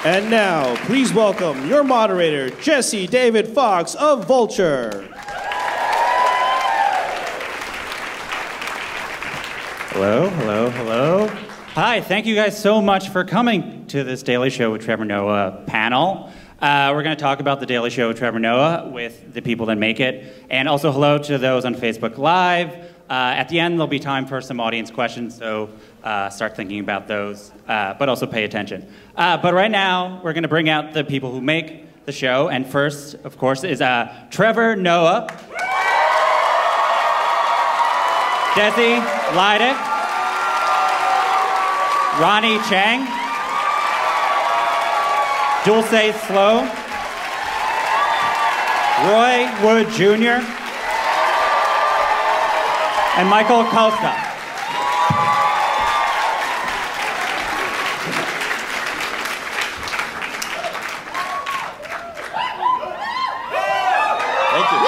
And now, please welcome your moderator, Jesse David Fox of Vulture. Hello, hello, hello. Hi, thank you guys so much for coming to this Daily Show with Trevor Noah panel. We're going to talk about the Daily Show with Trevor Noah with the people that make it. And also hello to those on Facebook Live. At the end, there'll be time for some audience questions, so start thinking about those, but also pay attention. But right now, we're going to bring out the people who make the show. And first, of course, is Trevor Noah, Desi Lydic, Ronny Chieng, Dulcé Sloan, Roy Wood Jr., and Michael Kosta. Thank you.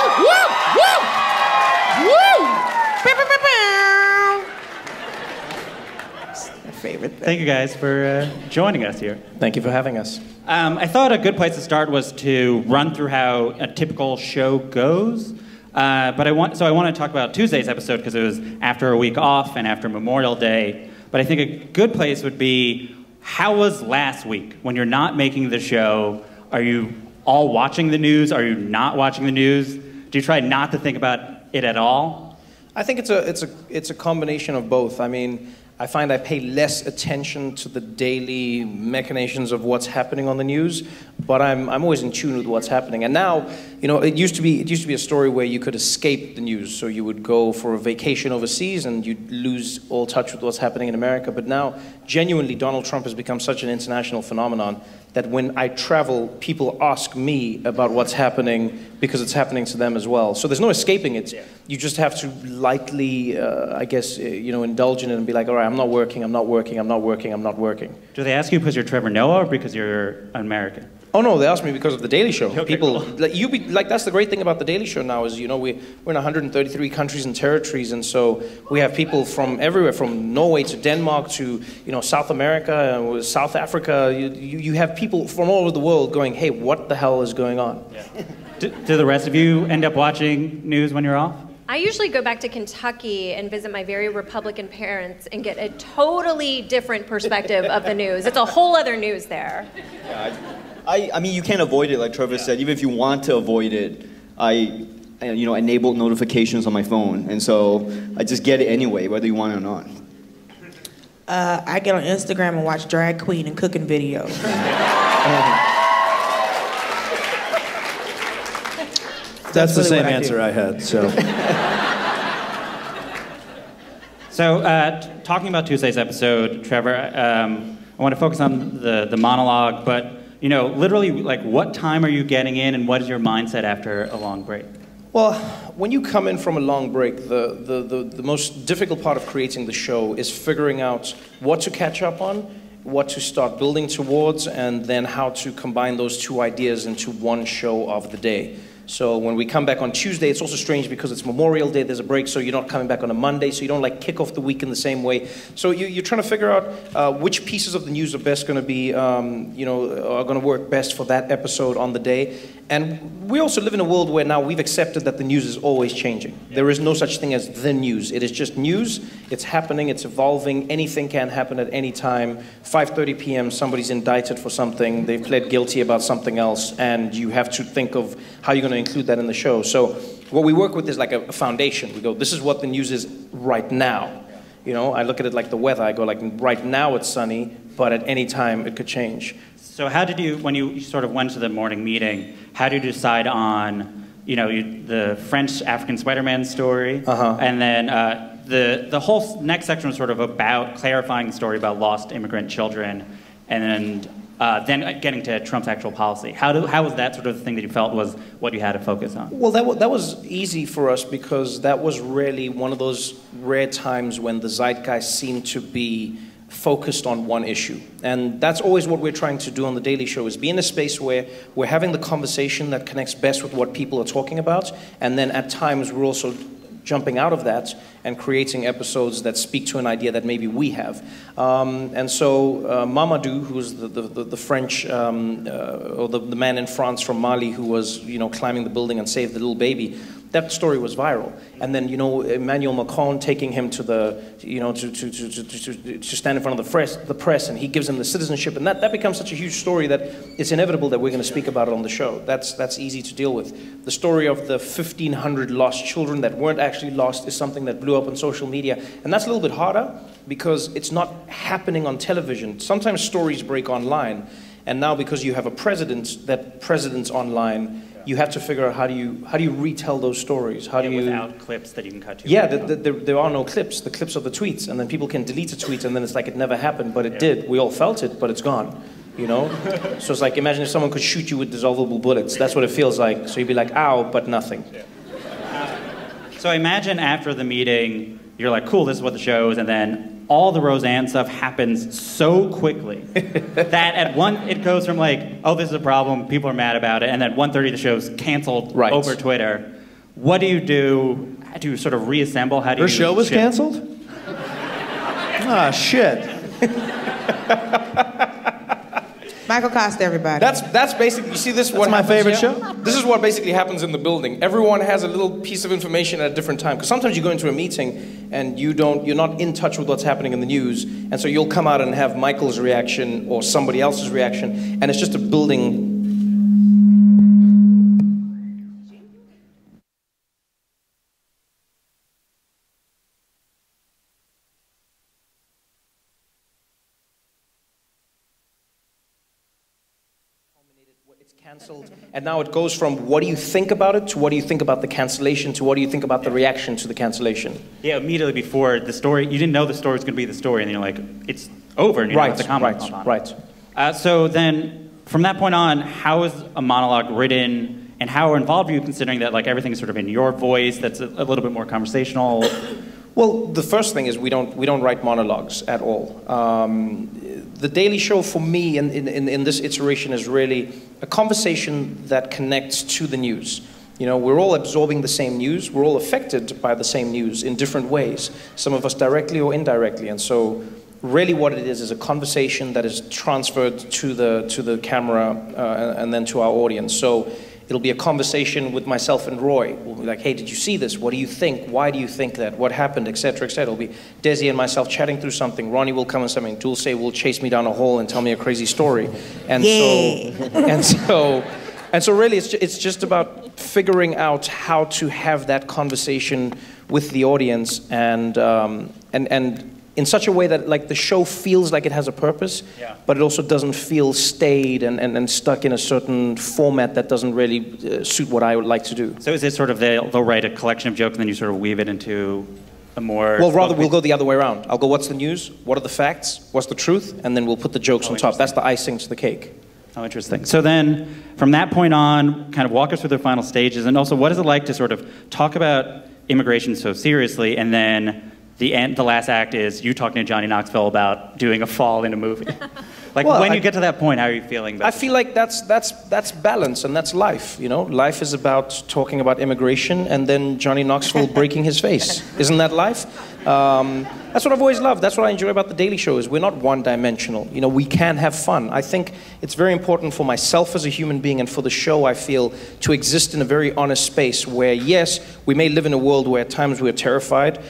Favorite thing. Thank you guys for joining us here. Thank you for having us. I thought a good place to start was to run through how a typical show goes. But I want to talk about Tuesday's episode because it was after a week off and after Memorial Day. But I think a good place would be, how was last week when you're not making the show? Are you all watching the news? Are you not watching the news? Do you try not to think about it at all? I think it's a combination of both. I mean, I find I pay less attention to the daily machinations of what's happening on the news, but I'm always in tune with what's happening. And now, you know, it used to be a story where you could escape the news. So you would go for a vacation overseas and you'd lose all touch with what's happening in America. But now, genuinely, Donald Trump has become such an international phenomenon that when I travel, people ask me about what's happening because it's happening to them as well. So there's no escaping it. Yeah. You just have to lightly, I guess, indulge in it and be like, all right, I'm not working, I'm not working, I'm not working, I'm not working. Do they ask you because you're Trevor Noah or because you're American? Oh no, they asked me because of the Daily Show. Okay, people, cool. That's the great thing about the Daily Show now is, we're in 133 countries and territories, and so we have people from everywhere, from Norway to Denmark to, South America, South Africa. You have people from all over the world going, hey, what the hell is going on? Yeah. Do the rest of you end up watching news when you're off? I usually go back to Kentucky and visit my very Republican parents and get a totally different perspective of the news. It's a whole other news there. Yeah, I mean, you can't avoid it, like Trevor said. Even if you want to avoid it, I enable notifications on my phone, and so I just get it anyway, whether you want it or not. I get on Instagram and watch drag queen and cooking videos. That's the same answer I had, so. So, talking about Tuesday's episode, Trevor, I want to focus on the monologue, but, literally, like, what time are you getting in, and what is your mindset after a long break? Well, when you come in from a long break, the most difficult part of creating the show is figuring out what to catch up on, what to start building towards, and then how to combine those two ideas into one show of the day. So when we come back on Tuesday, it's also strange because it's Memorial Day, there's a break, so you're not coming back on a Monday, so you don't kick off the week in the same way. So you're trying to figure out which pieces of the news are best going to be, are going to work best for that episode on the day. And we also live in a world where now we've accepted that the news is always changing. There is no such thing as the news. It is just news. It's happening. It's evolving. Anything can happen at any time. 5:30 p.m., somebody's indicted for something. They've pled guilty about something else, and you have to think of how you're going to include that in the show. So what we work with is like a foundation. We go, this is what the news is right now. I look at it like the weather. I go, like, right now it's sunny, but at any time it could change. So how did you, when you sort of went to the morning meeting, how did you decide on, the French African Spider-Man story, and then the whole next section was sort of about clarifying the story about lost immigrant children, and then getting to Trump's actual policy. How was that sort of the thing that you felt was what you had to focus on? Well, that was easy for us because that was really one of those rare times when the zeitgeist seemed to be focused on one issue. And that's always what we're trying to do on The Daily Show, is be in a space where we're having the conversation that connects best with what people are talking about, and then at times we're also jumping out of that and creating episodes that speak to an idea that maybe we have. And so Mamadou, who's the French, or the man in France from Mali who was, climbing the building and saved the little baby, that story was viral. And then, Emmanuel Macron taking him to to stand in front of the press, and he gives him the citizenship, and that becomes such a huge story that it's inevitable that we're going to speak about it on the show. That's easy to deal with. The story of the 1,500 lost children that weren't actually lost is something that blew up on social media, and that's a little bit harder because it's not happening on television. Sometimes stories break online, and now because you have a president's online, you have to figure out how do you retell those stories? How do you without clips that you can cut to? Yeah, there are no clips. The clips of the tweets, and then people can delete a tweet, and then it's like it never happened, but it did. We all felt it, but it's gone. So it's like, imagine if someone could shoot you with dissolvable bullets. That's what it feels like. So you'd be like, ow, but nothing. So I imagine after the meeting, you're like, cool, this is what the show is, and then all the Roseanne stuff happens so quickly that it goes from like, oh, this is a problem, people are mad about it, and then 1:30 the show's canceled over Twitter. What do you do to sort of reassemble? How do Her show was canceled? Ah, shit. Michael Kosta, everybody. That's basically, you see this? That's my favorite show. This is what basically happens in the building. Everyone has a little piece of information at a different time. Because sometimes you go into a meeting and you're not in touch with what's happening in the news, and so you'll come out and have Michael's reaction or somebody else's reaction, and it's just a building. It's cancelled, and now it goes from what do you think about it to what do you think about the cancellation to what do you think about the reaction to the cancellation. Yeah, immediately before the story, you didn't know the story was going to be the story, and then you're like, it's over, and you know what the comment on. Right. So then, from that point on, how is a monologue written, and how involved are you, considering that like everything's sort of in your voice, that's a little bit more conversational? Well, the first thing is we don't write monologues at all. The Daily Show for me in this iteration is really a conversation that connects to the news. We're all absorbing the same news. We're all affected by the same news in different ways. Some of us directly or indirectly. And so really what it is a conversation that is transferred to the camera and then to our audience. So it'll be a conversation with myself and Roy. We'll be like, hey, did you see this? What do you think? Why do you think that? What happened? Et cetera, et cetera. It'll be Desi and myself chatting through something. Ronny will come and something. Dulcé will chase me down a hole and tell me a crazy story. And so really it's just about figuring out how to have that conversation with the audience and in such a way that like the show feels like it has a purpose, but it also doesn't feel staid and stuck in a certain format that doesn't really suit what I would like to do. So is it sort of they'll write a collection of jokes and then you sort of weave it into a more... Well, rather we'll go the other way around. I'll go, what's the news? What are the facts? What's the truth? And then we'll put the jokes on top. That's the icing to the cake. Oh, interesting. So then, from that point on, kind of walk us through the final stages, and also what is it like to sort of talk about immigration so seriously, and then the last act is you talking to Johnny Knoxville about doing a fall in a movie. Like, well, when you get to that point, how are you feeling about it? I feel like that's balance, and that's life, Life is about talking about immigration and then Johnny Knoxville breaking his face. Isn't that life? That's what I've always loved. That's what I enjoy about The Daily Show is we're not one-dimensional. We can have fun. I think it's very important for myself as a human being and for the show, I feel, to exist in a very honest space where, yes, we may live in a world where at times we're terrified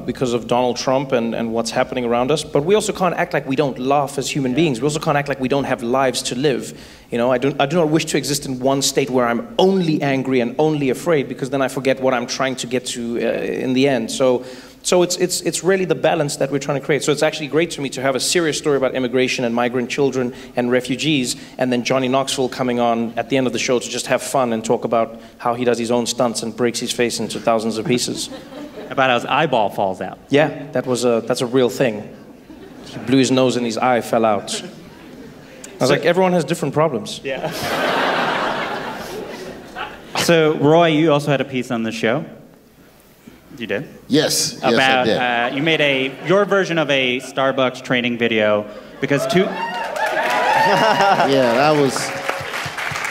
because of Donald Trump and what's happening around us, but we also can't act like we don't laugh as human beings. We also can't act like we don't have lives to live. I do not wish to exist in one state where I'm only angry and only afraid, because then I forget what I'm trying to get to in the end. So it's really the balance that we're trying to create. So it's actually great to me to have a serious story about immigration and migrant children and refugees, and then Johnny Knoxville coming on at the end of the show to just have fun and talk about how he does his own stunts and breaks his face into thousands of pieces. About how his eyeball falls out. Yeah, that's a real thing. He blew his nose and his eye fell out. I was like, everyone has different problems. Yeah. So, Roy, you also had a piece on the show. You did? Yes. About, yes, I did. You made your version of a Starbucks training video because yeah, that was...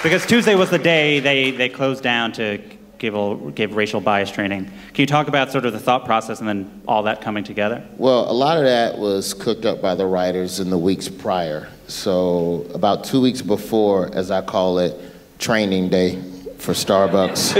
Because Tuesday was the day they closed down to give racial bias training. Can you talk about sort of the thought process and then all that coming together? Well, a lot of that was cooked up by the writers in the weeks prior. So about 2 weeks before, as I call it, training day for Starbucks,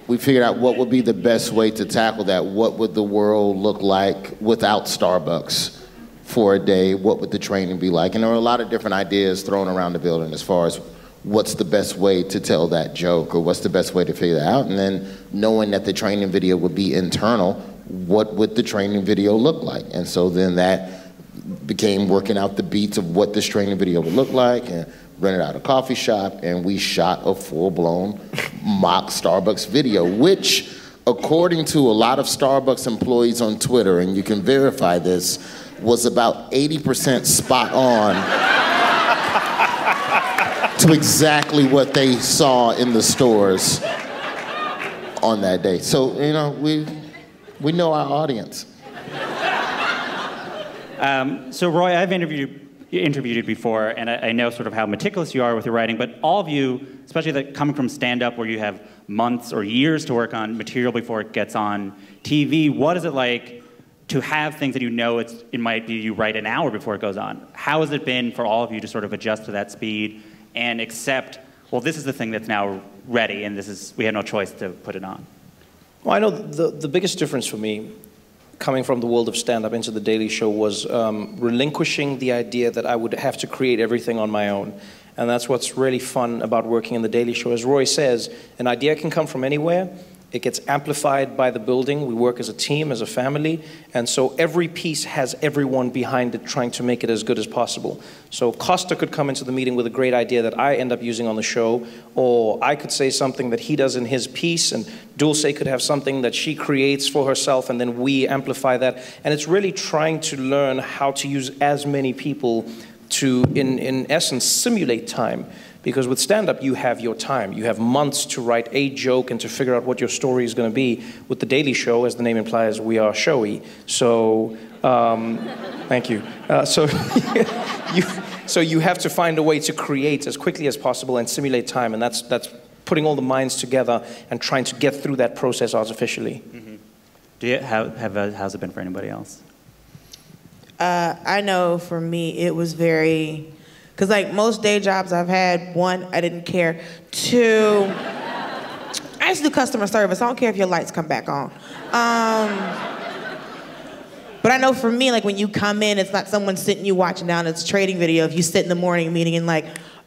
we figured out what would be the best way to tackle that. What would the world look like without Starbucks for a day? What would the training be like? And there were a lot of different ideas thrown around the building as far as what's the best way to tell that joke, or what's the best way to figure that out. And then knowing that the training video would be internal, what would the training video look like? And so then that became working out the beats of what this training video would look like, and rented out a coffee shop, and we shot a full-blown mock Starbucks video, which, according to a lot of Starbucks employees on Twitter, and you can verify this, was about 80% spot on to exactly what they saw in the stores on that day. So, you know, we know our audience. So Roy, I've interviewed you before, and I know sort of how meticulous you are with your writing, but all of you, especially coming from stand-up where you have months or years to work on material before it gets on TV, what is it like to have things that you know it might be you write an hour before it goes on? How has it been for all of you to sort of adjust to that speed and accept, well, this is the thing that's now ready, and we have no choice to put it on? Well, I know the biggest difference for me, coming from the world of stand-up into The Daily Show, was relinquishing the idea that I would have to create everything on my own. And that's what's really fun about working in The Daily Show. As Roy says, an idea can come from anywhere. It gets amplified by the building. We work as a team, as a family. And so every piece has everyone behind it trying to make it as good as possible. So Kosta could come into the meeting with a great idea that I end up using on the show, or I could say something that he does in his piece, and Dulcé could have something that she creates for herself, and then we amplify that. And it's really trying to learn how to use as many people to, in essence, simulate time. Because with stand-up, you have your time. You have months to write a joke and to figure out what your story is going to be. With The Daily Show, as the name implies, we are showy. So, thank you. So you have to find a way to create as quickly as possible and simulate time, and that's putting all the minds together and trying to get through that process artificially. Mm-hmm. How's it been for anybody else? I know for me, it was very... Because like most day jobs I've had, one, I didn't care. Two, I used to do customer service. I don't care if your lights come back on. But I know for me, like when you come in, it's not someone sitting you watching down. It's a trading video. If you sit in the morning meeting and like,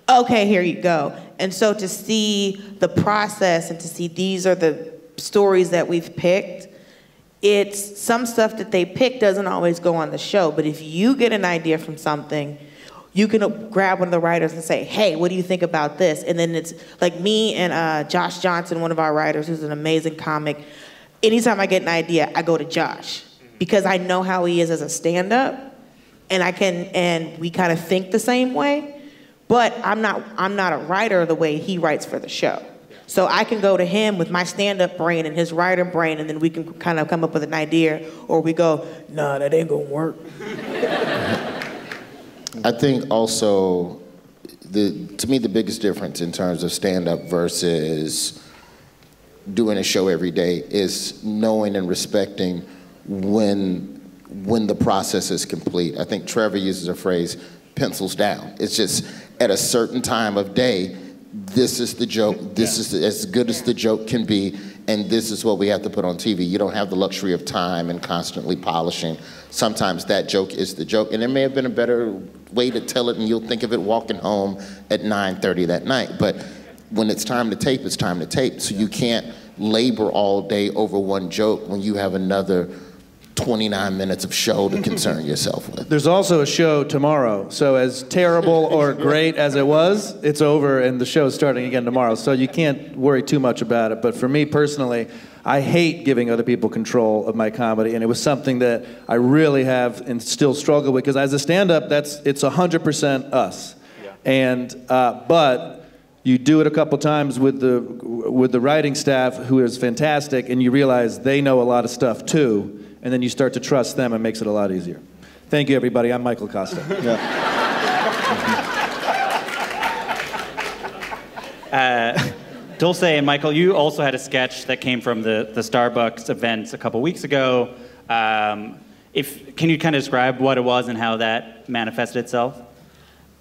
okay, here you go. And so to see the process and to see these are the stories that we've picked, it's some stuff that they pick doesn't always go on the show. But if you get an idea from something, you can grab one of the writers and say, hey, what do you think about this? And then it's like me and Josh Johnson, one of our writers, who's an amazing comic. Anytime I get an idea, I go to Josh because I know how he is as a stand-up, and we kind of think the same way, but I'm not a writer the way he writes for the show. So I can go to him with my stand-up brain and his writer brain, and then we can kind of come up with an idea, or we go, nah, that ain't gonna work. I think also, to me, the biggest difference in terms of stand-up versus doing a show every day is knowing and respecting when the process is complete. I think Trevor uses a phrase, pencils down. It's just at a certain time of day, this is the joke, this is as good as the joke can be, and this is what we have to put on TV. You don't have the luxury of time and constantly polishing. Sometimes that joke is the joke, and there may have been a better way to tell it, and you'll think of it walking home at 9:30 that night. But when it's time to tape, it's time to tape. So you can't labor all day over one joke when you have another 29 minutes of show to concern yourself with. There's also a show tomorrow. So as terrible or great as it was, it's over and the show's starting again tomorrow. So you can't worry too much about it. But for me personally, I hate giving other people control of my comedy, and it was something that I really have and still struggle with, because as a stand-up, it's 100% us. Yeah. And but you do it a couple times with the writing staff, who is fantastic, and you realize they know a lot of stuff too, and then you start to trust them, and it makes it a lot easier. Thank you, everybody. I'm Michael Kosta. Dulcé and Michael, you also had a sketch that came from the Starbucks events a couple weeks ago. Can you kind of describe what it was and how that manifested itself?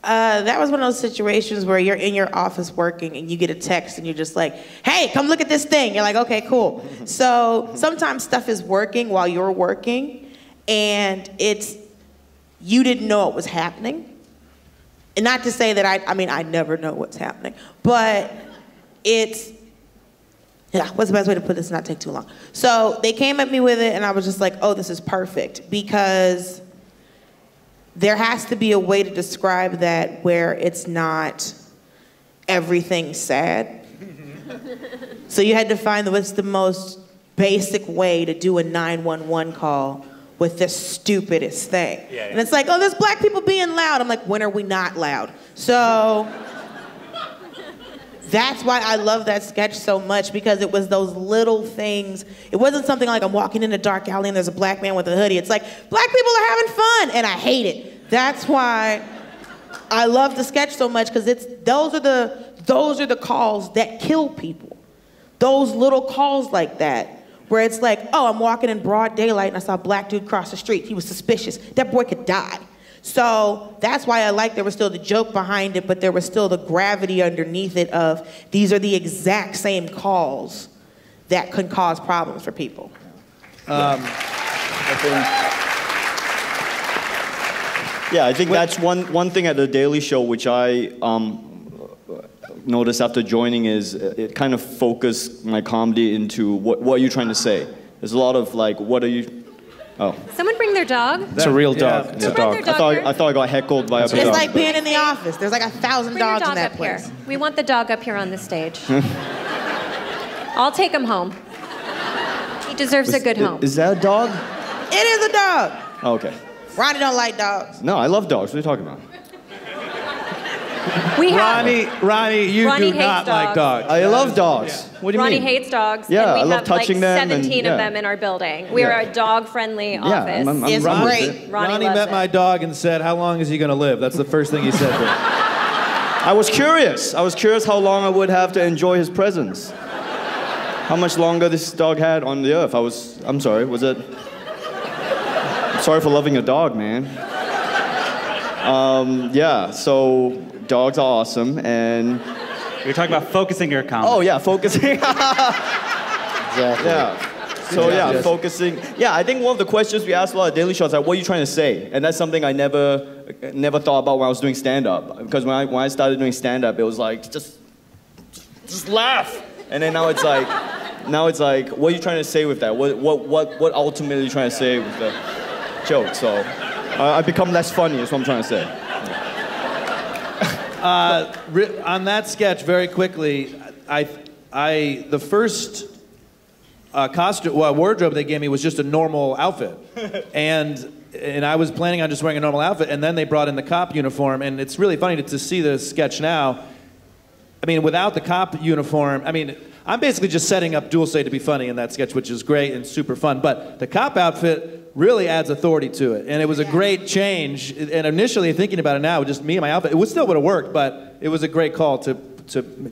That was one of those situations where you're in your office working and you get a text and you're just like, hey, come look at this thing. You're like, okay, cool. So sometimes stuff is working while you're working and you didn't know it was happening. And not to say that I never know what's happening, but what's the best way to put this and not take too long? So they came at me with it and I was just like, oh, this is perfect, because there has to be a way to describe that where it's not everything sad. So you had to find what's the most basic way to do a 911 call with the stupidest thing. Yeah. And it's like, oh, there's black people being loud. I'm like, when are we not loud? So that's why I love that sketch so much, because it was those little things. It wasn't something like I'm walking in a dark alley and there's a black man with a hoodie. It's like, black people are having fun, and I hate it. That's why I love the sketch so much, because those are the calls that kill people. Those little calls like that, where it's like, oh, I'm walking in broad daylight and I saw a black dude cross the street. He was suspicious. That boy could die. So that's why I like there was still the joke behind it, but there was still the gravity underneath it of these are the exact same calls that can cause problems for people. I think that's one thing at The Daily Show which I noticed after joining is it kind of focused my comedy into what are you trying to say? There's a lot of like, what are you... Oh. Someone bring their dog. It's a real dog. Yeah. It's a dog. I thought I got heckled by a dog. It's like being in the office. There's like 1,000 Bring your dogs dog in that up place. here. We want the dog up here on the stage. I'll take him home. He deserves a good home. Is that a dog? It is a dog. Oh, okay. Ronnie don't like dogs. No, I love dogs. What are you talking about? Ronnie, you Ronnie do not hates like dogs. I love dogs. Yeah. What do you Ronnie mean? hates dogs. Yeah, and we I love have like touching them 17 and- of yeah. them in our building. We are a dog-friendly office. I'm It's wrong with great. it. Ronnie loves met it. my dog and said, how long is he going to live? That's the first thing he said to me. I was curious. I was curious how long I would have to enjoy his presence. How much longer this dog had on the earth. I'm sorry, was it? I'm sorry for loving a dog, man. Yeah, so dogs are awesome, and... You're talking about focusing your comedy. Oh, yeah, focusing. Exactly. Yeah. So, yeah, focusing. Yeah, I think one of the questions we asked a lot of Daily Show is like, what are you trying to say? And that's something I never thought about when I was doing stand-up. Because when I started doing stand-up, it was like, just laugh. And then now it's like, what are you trying to say with that? What ultimately are you trying to say with the joke? So I've become less funny, is what I'm trying to say. On that sketch, very quickly, the first wardrobe they gave me was just a normal outfit, and I was planning on just wearing a normal outfit, and then they brought in the cop uniform, and it's really funny to see the sketch now. I mean, without the cop uniform, I mean, I'm basically just setting up Dulcé to be funny in that sketch, which is great and super fun, but the cop outfit really adds authority to it, and it was a great change. And initially, thinking about it now, just me and my outfit, it still would have worked, but it was a great call to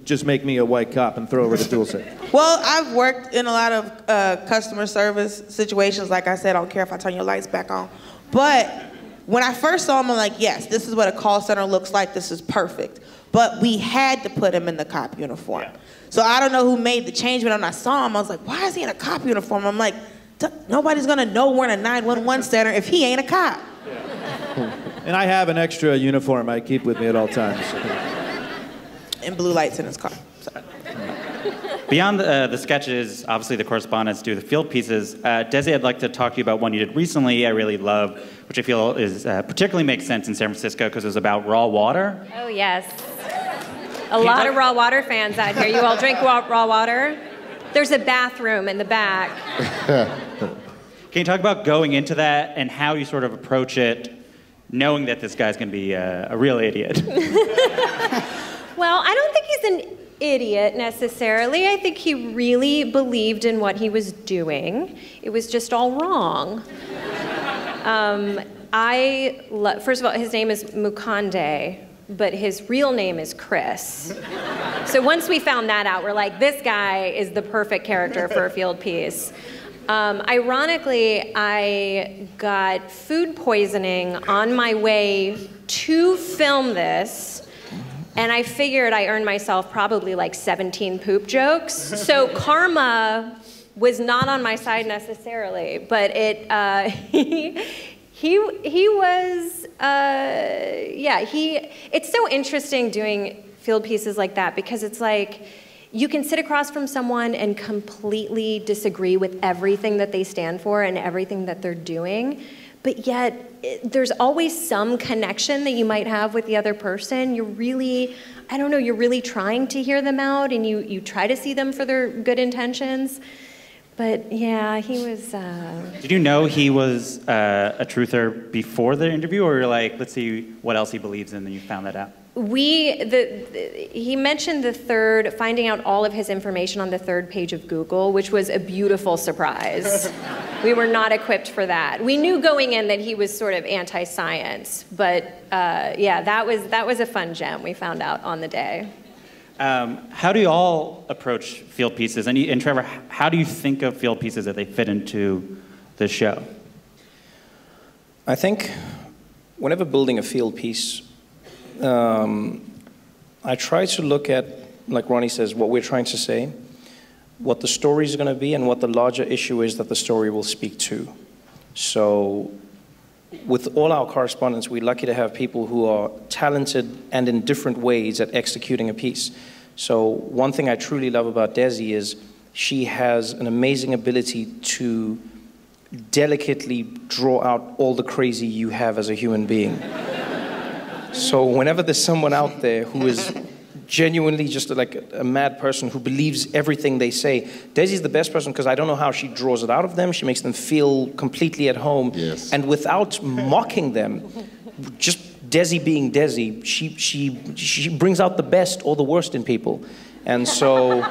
just make me a white cop and throw over to Dulcé. Well, I've worked in a lot of customer service situations. Like I said, I don't care if I turn your lights back on. But when I first saw him, I'm like, yes, this is what a call center looks like. This is perfect. But we had to put him in the cop uniform. Yeah. So I don't know who made the change, but when I saw him, I was like, why is he in a cop uniform? I'm like, nobody's gonna know we're in a 911 center if he ain't a cop. Yeah. And I have an extra uniform I keep with me at all times. And blue lights in his car. Sorry. Beyond the sketches, obviously the correspondents do the field pieces. Desi, I'd like to talk to you about one you did recently I really love, which I feel is particularly makes sense in San Francisco because it was about raw water. Oh, yes. A lot of raw water fans out here. You all drink raw water? There's a bathroom in the back. Can you talk about going into that and how you sort of approach it, knowing that this guy's going to be a real idiot? Well, I don't think he's an idiot necessarily. I think he really believed in what he was doing. It was just all wrong. First of all, his name is Mukande, but his real name is Chris. So once we found that out, we're like, this guy is the perfect character for a field piece. Ironically, I got food poisoning on my way to film this, and I figured I earned myself probably like 17 poop jokes. So karma was not on my side necessarily, but it, he was, it's so interesting doing field pieces like that, because it's like, you can sit across from someone and completely disagree with everything that they stand for and everything that they're doing, but yet there's always some connection that you might have with the other person. You're really, I don't know, you're really trying to hear them out, and you try to see them for their good intentions. But yeah, he was... Did you know he was a truther before the interview, or you're like, let's see what else he believes in, and you found that out? He mentioned finding out all of his information on the 3rd page of Google, which was a beautiful surprise. We were not equipped for that. We knew going in that he was sort of anti-science, but yeah, that was a fun gem we found out on the day. How do you all approach field pieces? And Trevor, how do you think of field pieces that they fit into the show? I think whenever building a field piece, I try to look at, like Ronny says, what we're trying to say, what the story is going to be, and what the larger issue is that the story will speak to. So with all our correspondents, we're lucky to have people who are talented and in different ways at executing a piece. So one thing I truly love about Desi is she has an amazing ability to delicately draw out all the crazy you have as a human being. So whenever there's someone out there who is genuinely just like a mad person who believes everything they say, Desi's the best person, because I don't know how she draws it out of them. She makes them feel completely at home. Yes. And without mocking them, just Desi being Desi, she brings out the best or the worst in people. And so,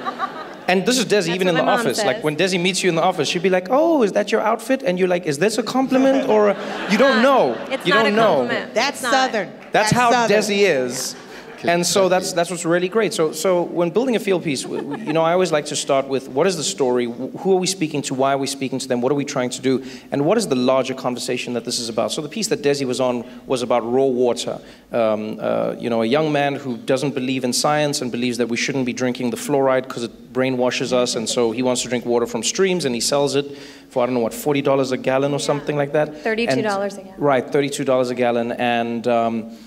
and this is Desi even in the office. Says. Like when Desi meets you in the office, she'd be like, oh, is that your outfit? And you're like, is this a compliment? Or you don't know. It's you not don't a know. compliment. That's Southern. That's how Southern. Desi is. And so that's what's really great. So when building a field piece, you know, I always like to start with what is the story, who are we speaking to, why are we speaking to them, what are we trying to do, and what is the larger conversation that this is about. So the piece that Desi was on was about raw water. You know, a young man who doesn't believe in science and believes that we shouldn't be drinking the fluoride because it brainwashes us, and so he wants to drink water from streams, and he sells it for, I don't know what, $40 a gallon or something like that? $32 a gallon. Right, $32 a gallon,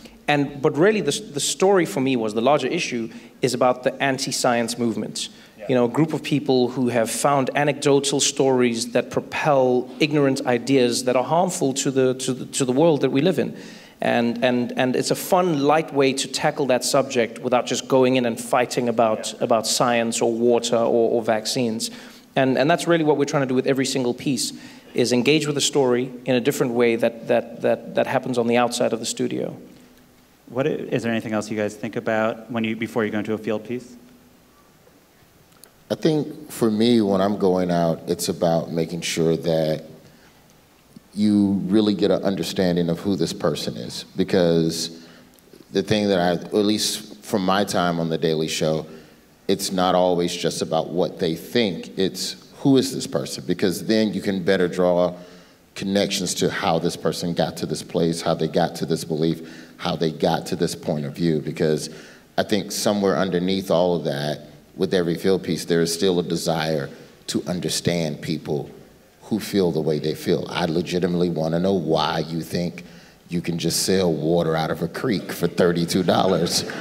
but really the story for me was, the larger issue is about the anti-science movement. Yeah. You know, a group of people who have found anecdotal stories that propel ignorant ideas that are harmful to the world that we live in. And it's a fun, light way to tackle that subject without just going in and fighting about science or water or vaccines. And that's really what we're trying to do with every single piece, is engage with the story in a different way that happens on the outside of the studio. Is there anything else you guys think about before you go into a field piece? I think for me, when I'm going out, it's about making sure that you really get an understanding of who this person is. Because the thing that at least from my time on The Daily Show, it's not always just about what they think, it's who is this person? Because then you can better draw connections to how this person got to this place, how they got to this belief, how they got to this point of view. Because I think somewhere underneath all of that, with every field piece, there is still a desire to understand people who feel the way they feel. I legitimately want to know why you think you can just sell water out of a creek for $32.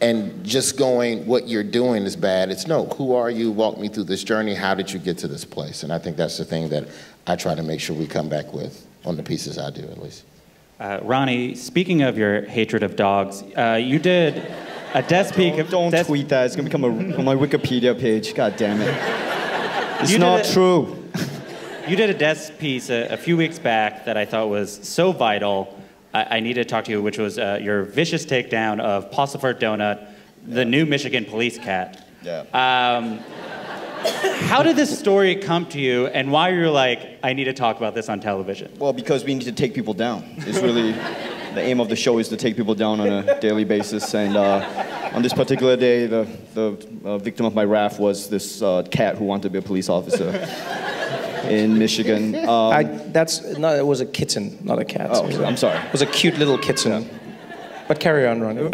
And just going, what you're doing is bad. It's no, who are you? Walk me through this journey. How did you get to this place? And I think that's the thing that I try to make sure we come back with on the pieces I do, at least. Ronny, speaking of your hatred of dogs, you did a desk peek of... Don't tweet that. It's going to become on my Wikipedia page. God damn it. It's not true. You did a desk piece a few weeks back that I thought was so vital. I need to talk to you, which was your vicious takedown of Pulsifer Donut, the new Michigan police cat. Yeah. How did this story come to you, and why you're like, I need to talk about this on television? Well, because we need to take people down. It's really, the aim of the show is to take people down on a daily basis. And on this particular day, the victim of my wrath was this cat who wanted to be a police officer in Michigan. It was a kitten, not a cat. Oh, I'm sorry. It was a cute little kitten. Yeah. But carry on, Ronny.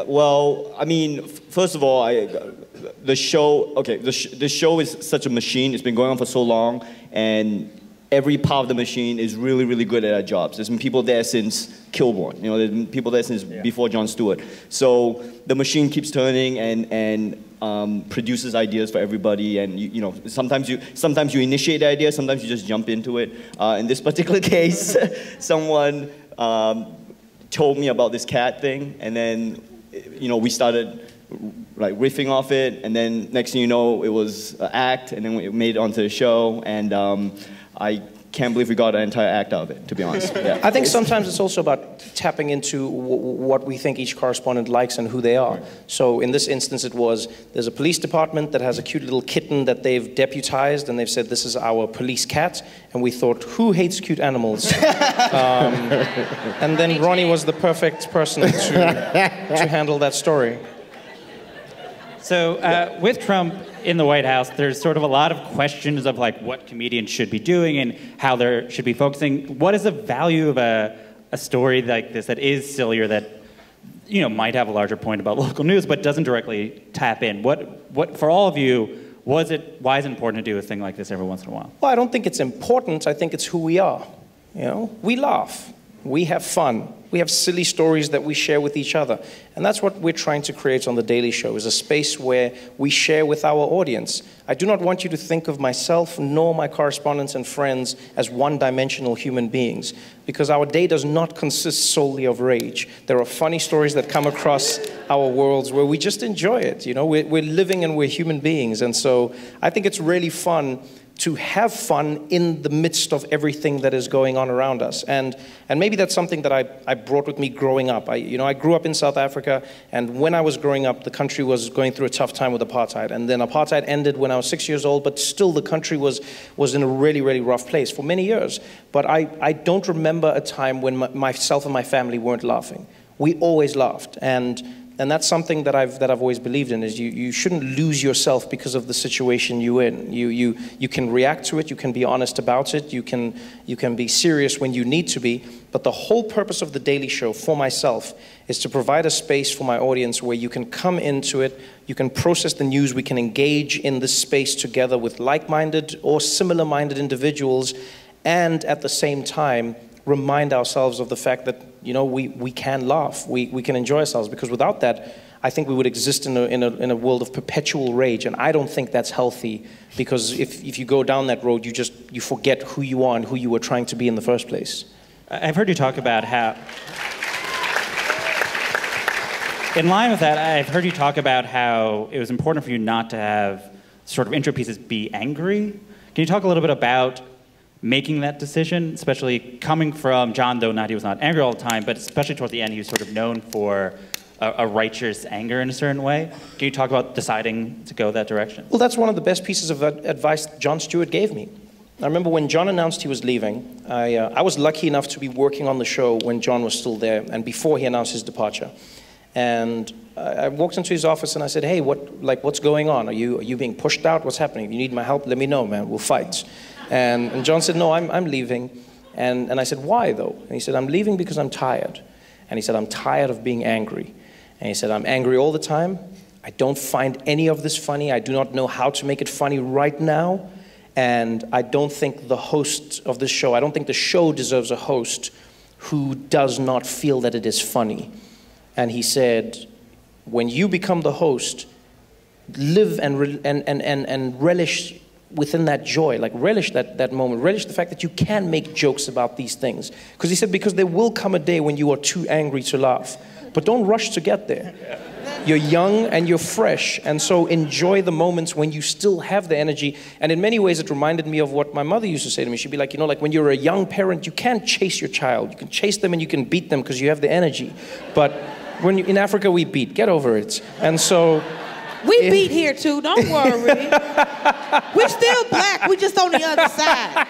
Well, I mean, first of all, the show is such a machine. It's been going on for so long, and every part of the machine is really, really good at their jobs. There's been people there since Kilborn. You know, there's been people there since before Jon Stewart. So the machine keeps turning and produces ideas for everybody. And you know, sometimes you initiate the idea, sometimes you just jump into it. In this particular case, someone told me about this cat thing, and then you know we started like riffing off it, and then next thing you know it was an act, and then we made it onto the show, and I can't believe we got an entire act out of it, to be honest. Yeah. I think sometimes it's also about tapping into what we think each correspondent likes and who they are. So in this instance it was, there's a police department that has a cute little kitten that they've deputized, and they've said this is our police cat, and we thought, who hates cute animals? And then Ronny was the perfect person to handle that story. So with Trump in the White House, there's sort of a lot of questions of like what comedians should be doing and how they should be focusing. What is the value of a story like this that is sillier, that you know might have a larger point about local news but doesn't directly tap in? What for all of you, why is it important to do a thing like this every once in a while? Well, I don't think it's important. I think it's who we are. You know, we laugh. We have fun. We have silly stories that we share with each other. And that's what we're trying to create on The Daily Show, is a space where we share with our audience. I do not want you to think of myself nor my correspondents and friends as one-dimensional human beings, because our day does not consist solely of rage. There are funny stories that come across our worlds where we just enjoy it. You know, we're living and we're human beings. And so I think it's really fun to have fun in the midst of everything that is going on around us. And maybe that's something that I brought with me growing up. I grew up in South Africa, and when I was growing up, the country was going through a tough time with apartheid. And then apartheid ended when I was 6 years old, but still the country was in a really, really rough place for many years. But I don't remember a time when myself and my family weren't laughing. We always laughed. And that's something that I've always believed in, is you shouldn't lose yourself because of the situation you're in. You can react to it, you can be honest about it, you can be serious when you need to be, but the whole purpose of The Daily Show for myself is to provide a space for my audience where you can come into it, you can process the news, we can engage in this space together with like-minded or similar-minded individuals, and at the same time remind ourselves of the fact that, you know, we can laugh, we can enjoy ourselves, because without that, I think we would exist in a world of perpetual rage, and I don't think that's healthy, because if you go down that road, you forget who you are and who you were trying to be in the first place. I've heard you talk about how, in line with that, I've heard you talk about how it was important for you not to have sort of intro pieces be angry. Can you talk a little bit about making that decision, especially coming from John, though he was not angry all the time, but especially towards the end, he was sort of known for a righteous anger in a certain way. Can you talk about deciding to go that direction? Well, that's one of the best pieces of advice Jon Stewart gave me. I remember when Jon announced he was leaving, I was lucky enough to be working on the show when Jon was still there and before he announced his departure. And I walked into his office and I said, hey, what's going on? Are you being pushed out? What's happening? If you need my help, let me know, man. We'll fight. And Jon said, no, I'm leaving. And I said, why though? And he said, I'm leaving because I'm tired. And he said, I'm tired of being angry. And he said, I'm angry all the time. I don't find any of this funny. I do not know how to make it funny right now. And I don't think the host of this show, I don't think the show deserves a host who does not feel that it is funny. And he said, when you become the host, live and relish within that joy, like relish that moment, relish the fact that you can make jokes about these things. Because he said, because there will come a day when you are too angry to laugh, but don't rush to get there. You're young and you're fresh, and so enjoy the moments when you still have the energy. And in many ways, it reminded me of what my mother used to say to me. She'd be like, you know, like when you're a young parent, you can't chase your child. You can chase them and you can beat them because you have the energy. But when in Africa, we beat. Get over it. And so we beat here too, don't worry. We're still black, we're just on the other side.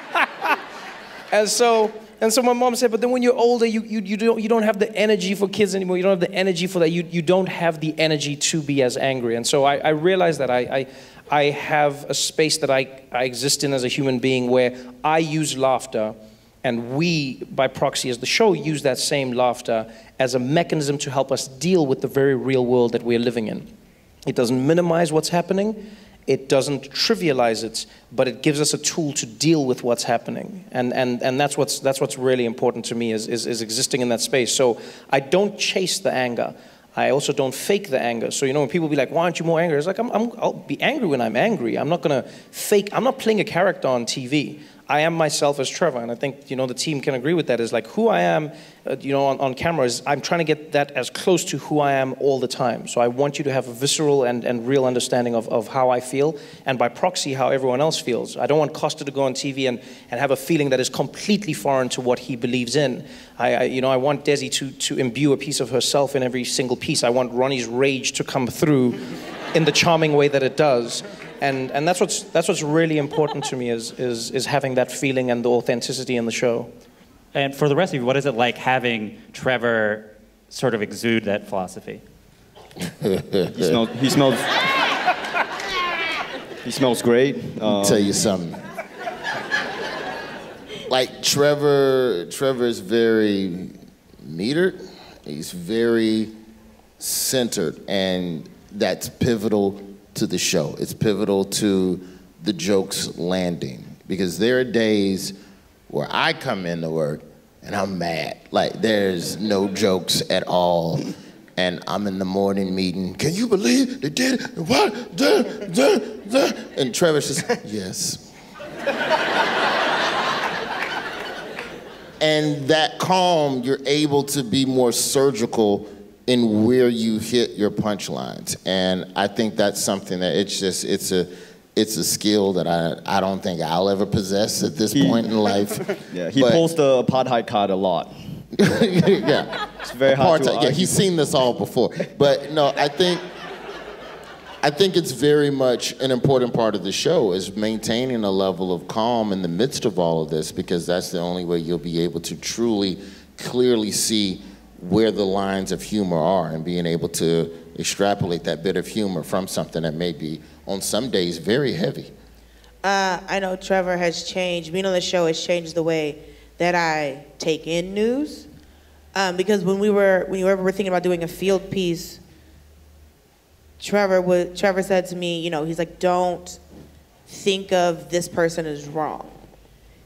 And so And so my mom said, but then when you're older, you don't have the energy for kids anymore. You don't have the energy for that. You don't have the energy to be as angry. And so I realized that I have a space that I exist in as a human being where I use laughter, and we, by proxy as the show, use that same laughter as a mechanism to help us deal with the very real world that we're living in. It doesn't minimize what's happening. It doesn't trivialize it, but it gives us a tool to deal with what's happening. And that's what's really important to me is existing in that space. So I don't chase the anger. I also don't fake the anger. So, when people be like, why aren't you more angry? It's like, I'll be angry when I'm angry. I'm not going to fake. I'm not playing a character on TV. I am myself as Trevor, and I think, the team can agree with that, is like who I am, on camera is, I'm trying to get that as close to who I am all the time. So I want you to have a visceral and real understanding of how I feel, and by proxy, how everyone else feels. I don't want Kosta to go on TV and have a feeling that is completely foreign to what he believes in. I want Desi to imbue a piece of herself in every single piece. I want Ronny's rage to come through in the charming way that it does. And that's what's really important to me is having that feeling and the authenticity in the show. And for the rest of you, what is it like having Trevor sort of exude that philosophy? He smells great. I'll tell you something. Like Trevor is very metered. He's very centered, and that's pivotal to the show. It's pivotal to the jokes landing, because there are days where I come into work and I'm mad. Like there's no jokes at all. And I'm in the morning meeting, can you believe they did it? What? And Trevor says, yes. And that calm, you're able to be more surgical in where you hit your punchlines. And I think that's something that it's a skill that I don't think I'll ever possess at this point in life. Yeah, he pulls the apartheid card a lot. Yeah. It's very hard to argue. Yeah, he's seen this all before. But no, I think it's very much an important part of the show is maintaining a level of calm in the midst of all of this, because that's the only way you'll be able to truly, clearly see where the lines of humor are, and being able to extrapolate that bit of humor from something that may be, on some days, very heavy. I know Trevor has changed. Being on the show has changed the way that I take in news. Because when we were thinking about doing a field piece, Trevor said to me, he's like, don't think of this person as wrong.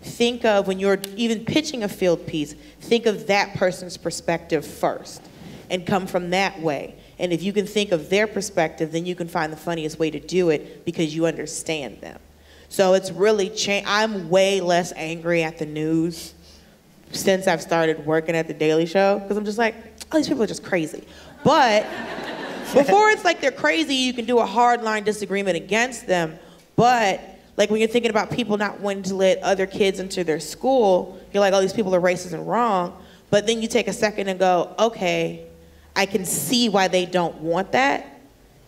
Think of, when you're even pitching a field piece, think of that person's perspective first and come from that way. And if you can think of their perspective, then you can find the funniest way to do it because you understand them. So it's really changed. I'm way less angry at the news since I've started working at The Daily Show, because I'm just like, oh, these people are just crazy. But before it's like they're crazy, you can do a hardline disagreement against them. But like when you're thinking about people not wanting to let other kids into their school, you're like, oh, these people are racist and wrong. But then you take a second and go, okay, I can see why they don't want that,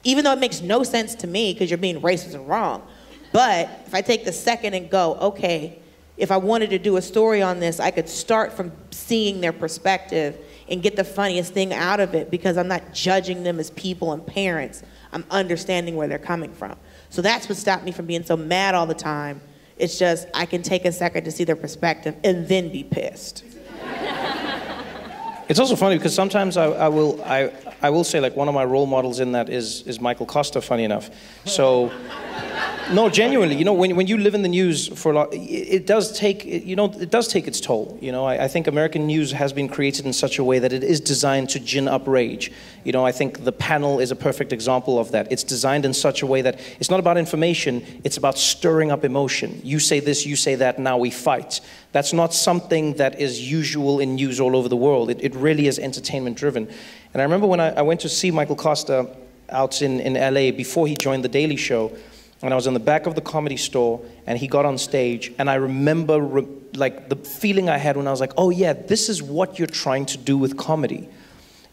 even though it makes no sense to me because you're being racist and wrong. But if I take the second and go, okay, if I wanted to do a story on this, I could start from seeing their perspective and get the funniest thing out of it, because I'm not judging them as people and parents. I'm understanding where they're coming from. So that's what stopped me from being so mad all the time. It's just I can take a second to see their perspective and then be pissed. It's also funny because sometimes I will say, like, one of my role models in that is Michael Kosta, funny enough. So, no, genuinely, when you live in the news for a lot, it does take its toll. I think American news has been created in such a way that it is designed to gin up rage. I think The Panel is a perfect example of that. It's designed in such a way that it's not about information, it's about stirring up emotion. You say this, you say that, now we fight. That's not something that is usual in news all over the world. It really is entertainment driven. And I remember when I went to see Michael Kosta out in LA before he joined The Daily Show, and I was in the back of the Comedy Store, and he got on stage, and I remember like the feeling I had when I was like, oh yeah, this is what you're trying to do with comedy.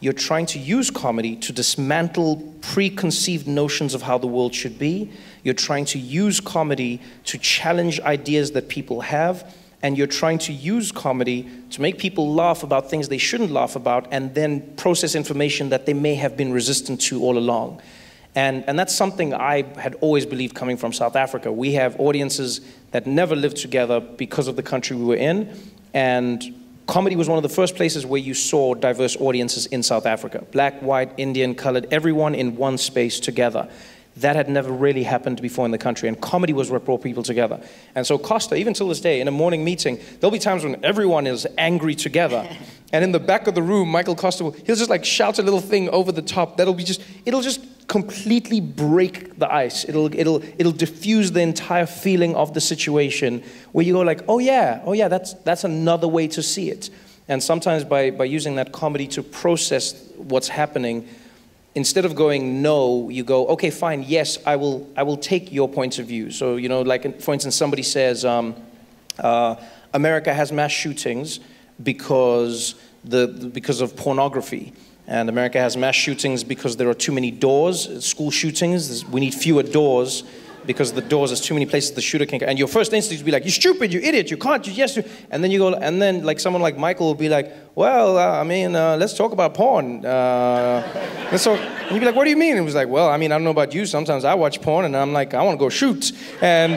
You're trying to use comedy to dismantle preconceived notions of how the world should be. You're trying to use comedy to challenge ideas that people have, and you're trying to use comedy to make people laugh about things they shouldn't laugh about, and then process information that they may have been resistant to all along. And that's something I had always believed coming from South Africa. We have audiences that never lived together because of the country we were in, and comedy was one of the first places where you saw diverse audiences in South Africa. Black, white, Indian, colored, everyone in one space together. That had never really happened before in the country, and comedy was what brought people together. And so Kosta, even till this day, in a morning meeting, there'll be times when everyone is angry together, and in the back of the room, Michael Kosta, he'll just like shout a little thing over the top that'll be just, it'll just completely break the ice. It'll diffuse the entire feeling of the situation, where you go like, oh yeah, that's another way to see it. And sometimes by using that comedy to process what's happening, instead of going no, you go, okay, fine, yes, I will take your points of view. So, you know, like for instance, somebody says, America has mass shootings because of pornography. And America has mass shootings because there are too many doors, school shootings. We need fewer doors because the doors, there's too many places the shooter can go. And your first instinct is to be like, you're stupid, you idiot, you can't, yes. And then you go, and then like someone like Michael will be like, well, I mean, let's talk about porn. And you'd be like, what do you mean? And it was like, well, I mean, I don't know about you. Sometimes I watch porn and I'm like, I want to go shoot. And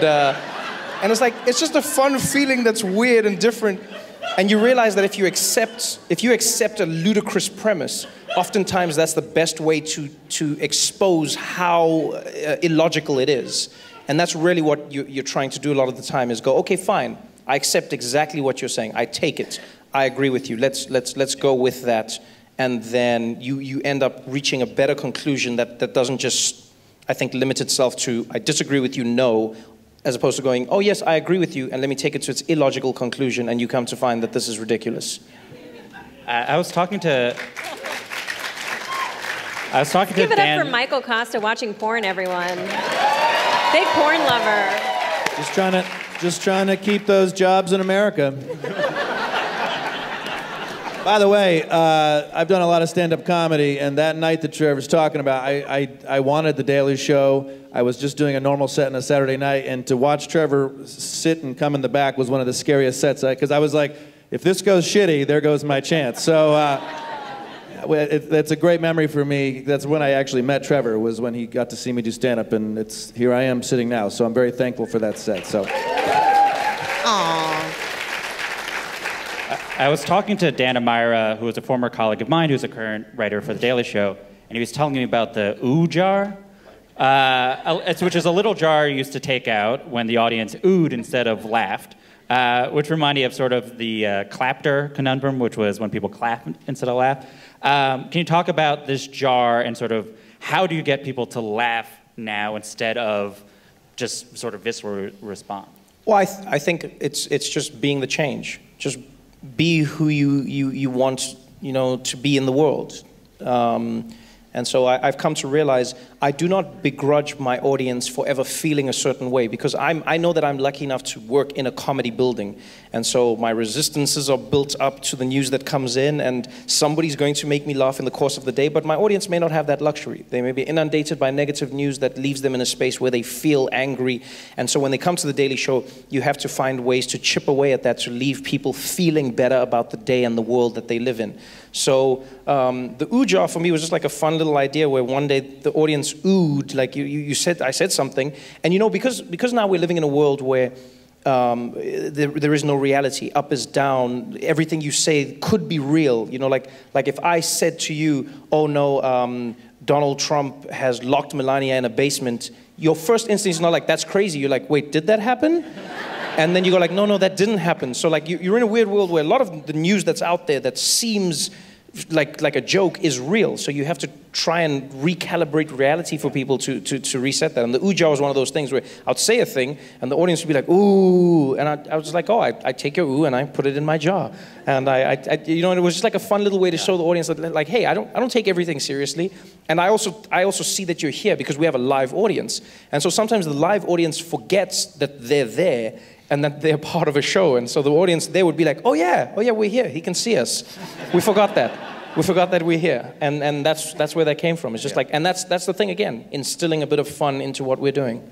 it's like, it's just a fun feeling that's weird and different. And you realize that if you accept a ludicrous premise, oftentimes that's the best way to expose how illogical it is. And that's really what you're trying to do a lot of the time, is go, okay, fine, I accept exactly what you're saying. I take it. I agree with you. Let's go with that. And then you end up reaching a better conclusion that doesn't just, I think, limit itself to, I disagree with you, no, as opposed to going, oh yes, I agree with you, and let me take it to its illogical conclusion, and you come to find that this is ridiculous. I was talking to Give it Dan. up for Michael Kosta watching porn, everyone. Big porn lover. Just trying to keep those jobs in America. By the way, I've done a lot of stand-up comedy, and that night that Trevor's talking about, I wanted The Daily Show. I was just doing a normal set on a Saturday night, and to watch Trevor sit and come in the back was one of the scariest sets, because I was like, if this goes shitty, there goes my chance. So that's a great memory for me. That's when I actually met Trevor, was when he got to see me do stand-up, and here I am sitting now, so I'm very thankful for that set. So. Aww. I was talking to Dan Amira, who is a former colleague of mine, who's a current writer for The Daily Show, and he was telling me about the ooh jar, which is a little jar you used to take out when the audience oohed instead of laughed, which reminded me of sort of the clapter conundrum, which was when people clap instead of laugh. Can you talk about this jar and sort of how do you get people to laugh now instead of just sort of visceral respond? Well, I think it's just being the change. Just be who you want, to be in the world. And so I've come to realize I do not begrudge my audience for ever feeling a certain way, because I know that I'm lucky enough to work in a comedy building. And so my resistances are built up to the news that comes in, and somebody's going to make me laugh in the course of the day, but my audience may not have that luxury. They may be inundated by negative news that leaves them in a space where they feel angry. And so when they come to The Daily Show, you have to find ways to chip away at that, to leave people feeling better about the day and the world that they live in. So the ooh jar for me was just like a fun little idea where one day the audience oohed, like I said something, and because now we're living in a world where there is no reality. Up is down. Everything you say could be real. Like if I said to you, oh no, Donald Trump has locked Melania in a basement, your first instinct is not like, that's crazy. You're like, wait, did that happen? And then you go like, no, that didn't happen. So like you're in a weird world where a lot of the news that's out there that seems like a joke is real. So you have to try and recalibrate reality for people to reset that. And the ooh jar was one of those things where I'd say a thing and the audience would be like, ooh. And I was like, oh, I take your ooh and I put it in my jar. And and it was just like a fun little way to show the audience that, like, hey, I don't take everything seriously. And I also see that you're here because we have a live audience. And so sometimes the live audience forgets that they're there and that they're part of a show. And so the audience there would be like, oh yeah, we're here. He can see us. We forgot that. We forgot that we're here. And that's where that came from. It's just like, and that's the thing again, instilling a bit of fun into what we're doing.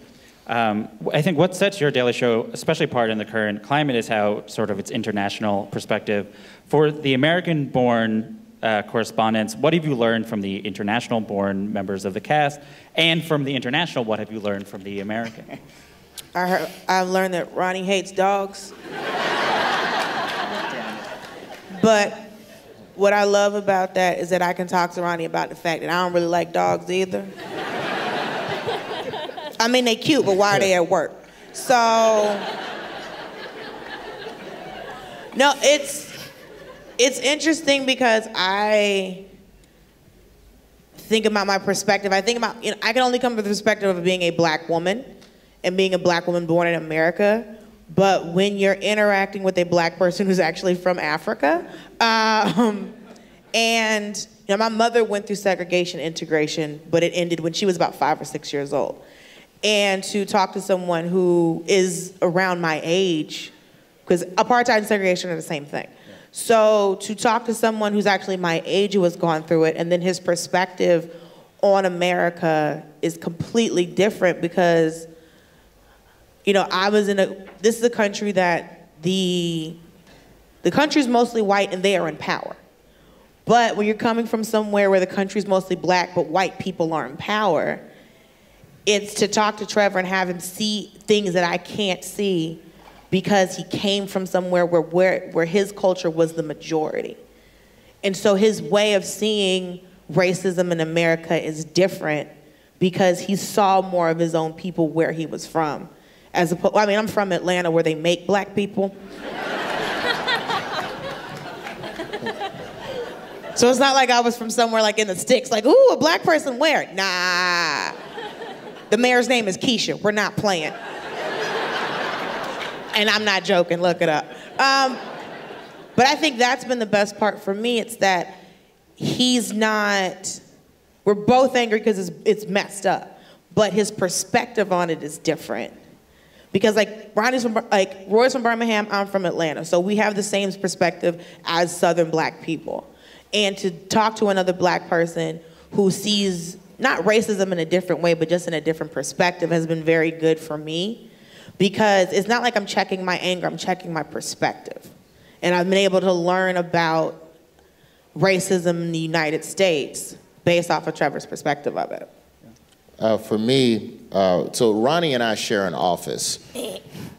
I think what sets your Daily Show especially apart in the current climate is how sort of its international perspective. For the American-born correspondents, what have you learned from the international-born members of the cast? And from the international, what have you learned from the American? I've learned that Ronny hates dogs. But what I love about that is that I can talk to Ronny about the fact that I don't really like dogs either. I mean, they cute, but why are they at work? So, no, it's interesting because I think about my perspective. I think about, I can only come from the perspective of being a black woman and being a black woman born in America. But when you're interacting with a black person who's actually from Africa, and my mother went through segregation integration, but it ended when she was about 5 or 6 years old. And to talk to someone who is around my age, because apartheid and segregation are the same thing. Yeah. So to talk to someone who's actually my age who has gone through it, and then his perspective on America is completely different because, I was this is a country that the country's mostly white and they are in power. But when you're coming from somewhere where the country's mostly black but white people are in power, it's to talk to Trevor and have him see things that I can't see because he came from somewhere where his culture was the majority. And so his way of seeing racism in America is different because he saw more of his own people where he was from. I'm from Atlanta where they make black people. So it's not like I was from somewhere like in the sticks, like, ooh, a black person where? Nah. The mayor's name is Keisha. We're not playing. And I'm not joking. Look it up. But I think that's been the best part for me. It's that he's not... We're both angry because it's messed up. But his perspective on it is different. Because Roy's from Birmingham, I'm from Atlanta. So we have the same perspective as Southern black people. And to talk to another black person who sees not racism in a different way, but just in a different perspective has been very good for me. Because it's not like I'm checking my anger, I'm checking my perspective. And I've been able to learn about racism in the United States based off of Trevor's perspective of it. For me, so Ronny and I share an office.